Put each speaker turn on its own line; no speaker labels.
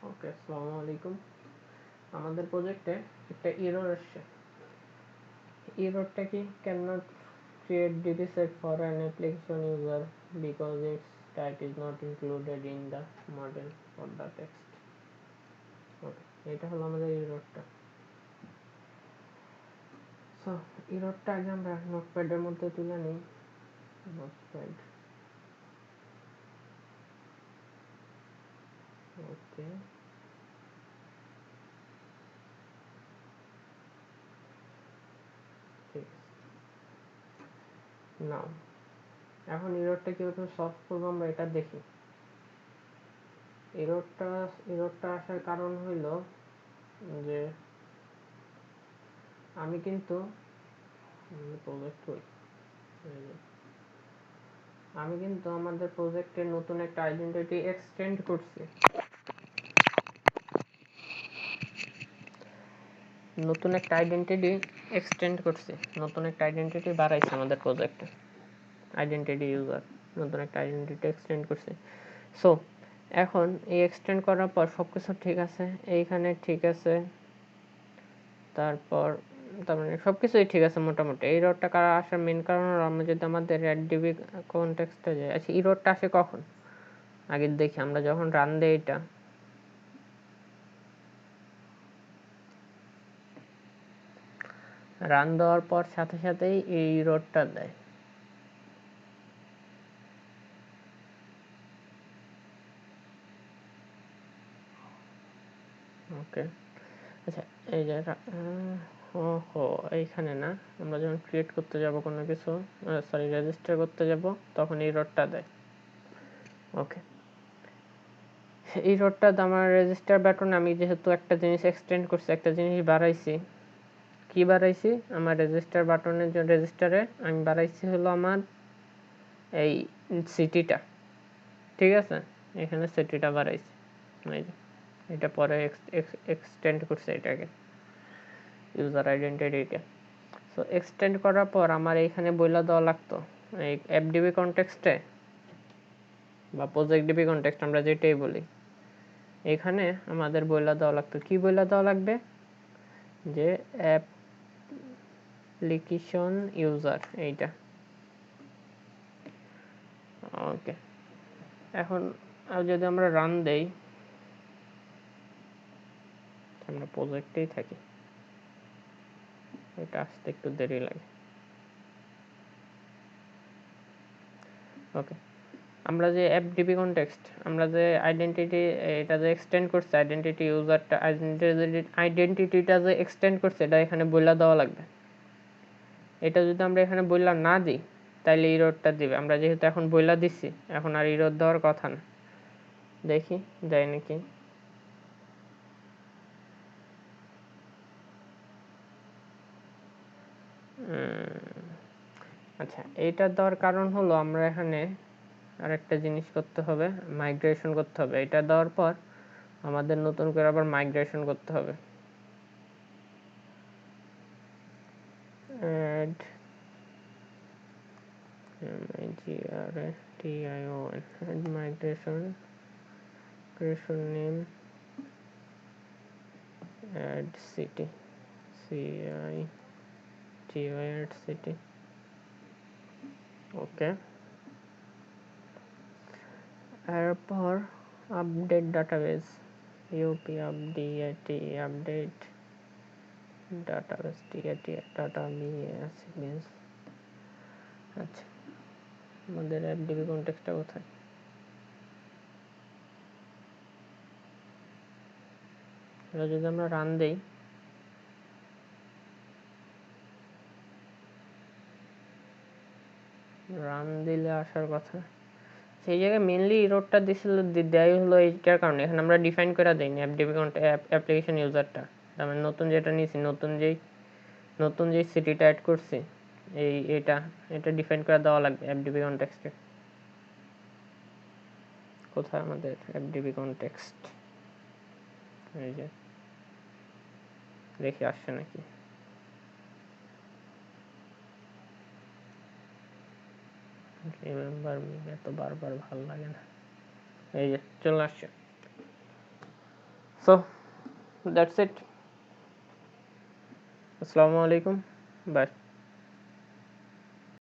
ওকে, আসসালামু আলাইকুম। আমাদের প্রজেক্টে একটা এরর আসছে। এররটা কি, can not create DbSet for an application user because its tag is not included in the model or the text. ওকে, এটা হলো আমাদের এররটা। সো এররটা আগে আমরা নোটপ্যাডের মধ্যে তুলে নিই। নোটপ্যাড, ওকে, ঠিক আছে। নাও এখন এররটা কিভাবে সলভ করবো আমরা এটা দেখি। এররটা আসার কারণ হইল যে আমি কিন্তু আমাদের প্রজেক্টে নতুন একটা আইডেন্টিটি এক্সটেন্ড করছি। নতুন একটা আইডেন্টিটি বাড়াইছে আমাদের প্রজেক্টে। আইডেন্টিটি ইউজার নতুন একটা আইডেন্টিটি এক্সটেন্ড করছে। সো এখন এই এক্সটেন্ড করার পর সবকিছু ঠিক আছে, এইখানে ঠিক আছে, তার মানে সবকিছুই ঠিক আছে মোটামুটি। এই এররটা আসার মেন কারণ হলো আমরা যদি আমাদের ডিবি কনটেক্সটে যাই। আচ্ছা, এররটা আসে কখন আগে দেখি। আমরা যখন রান দেই, এটা রান দেওয়ার পর সাথে সাথেই এই এররটা দেয়। ওকে, আচ্ছা, এই যে এইখানে না, আমরা যখন ক্রিয়েট করতে যাব কোনো কিছু, রেজিস্টার করতে যাব, তখন এই এররটা দেয়। ওকে, এই এররটা আমার রেজিস্টার বাটনে আমি যেহেতু একটা জিনিস এক্সটেন্ড করছি, একটা জিনিস বাড়াইছি। কি বাড়াইছি? আমার রেজিস্টার বাটনের জন্য রেজিস্টারে আমি বাড়াইছি হলো আমার এই সিটিটা। ঠিক আছে, এখানে সিটিটা বাড়াইছি। এই যে এটা পরে এক্সটেন্ড করছে এটাকে, ইউজার আইডেন্টিটিটা। সো এক্সটেন্ড করার পর আমার এইখানে বইলা দেওয়া লাগতো এই অ্যাপডিবি কনটেক্সটে বা প্রজেক্ট ডিবি কনটেক্সট আমরা যেটাই বলি, এখানে আমাদের বইলা দেওয়া লাগতো। কি বইলা দেওয়া লাগবে? যে অ্যাপ্লিকেশন ইউজার, এইটা। ওকে, এখন যদি আমরা রান দেই, আমরা প্রজেক্টেই থাকি, এটা আসতে একটু দেরি লাগে। ওকে, আমরা যে অ্যাপডিবি কনটেক্সট, আমরা যে আইডেন্টিটি, এটা যে এক্সটেন্ড করছে, আইডেন্টিটি ইউজারটা, আইডেন্টিটিটা যে এক্সটেন্ড করছে, এটা এখানে বইলা দেওয়া লাগবে। এটা যদি আমরা এখানে বইলা না দিই, তাইলে এররটা দিবে। আমরা যেহেতু এখন বইলা দিচ্ছি, এখন আর এরর দেওয়ার কথা না। দেখি যায় নাকি। আচ্ছা, এইটা দেওয়ার কারণ হলো আমরা এখানে আরেকটা জিনিস করতে হবে, মাইগ্রেশন করতে হবে। এটা দেওয়ার পর আমাদের নতুন করে আবার মাইগ্রেশন করতে হবে। add migration, add migration name, add city, city, add city. ওকে, এরপর update database, up update database, database. আচ্ছা, আমাদের অ্যাপডিবি কনটেক্সটটা কোথায়? এটা যদি আমরা রান দেই, রান দিলে আসার কথা। সেই জায়গায় মেইনলি এররটা দিছিল, দেয় হলো এইটার কারণে। এখানে আমরা ডিফাইন করে দেইনি অ্যাপডিবি অ্যাপ্লিকেশন ইউজারটা। তার মানে নতুন যেটা নিয়েছি, নতুন যেই সিটিটা অ্যাড করছি, এটা ডিফাইন করে দেওয়া লাগবে অ্যাপডিবি কনটেক্সটে। কোথায় আমাদের অ্যাপডিবি কনটেক্সট? এই যে, দেখি আসছে নাকি। রিমেম্বার মি, এত বারবার ভালো লাগে না। এই যে চলে আসছে। So that's it. আসসালামু আলাইকুম, বাই।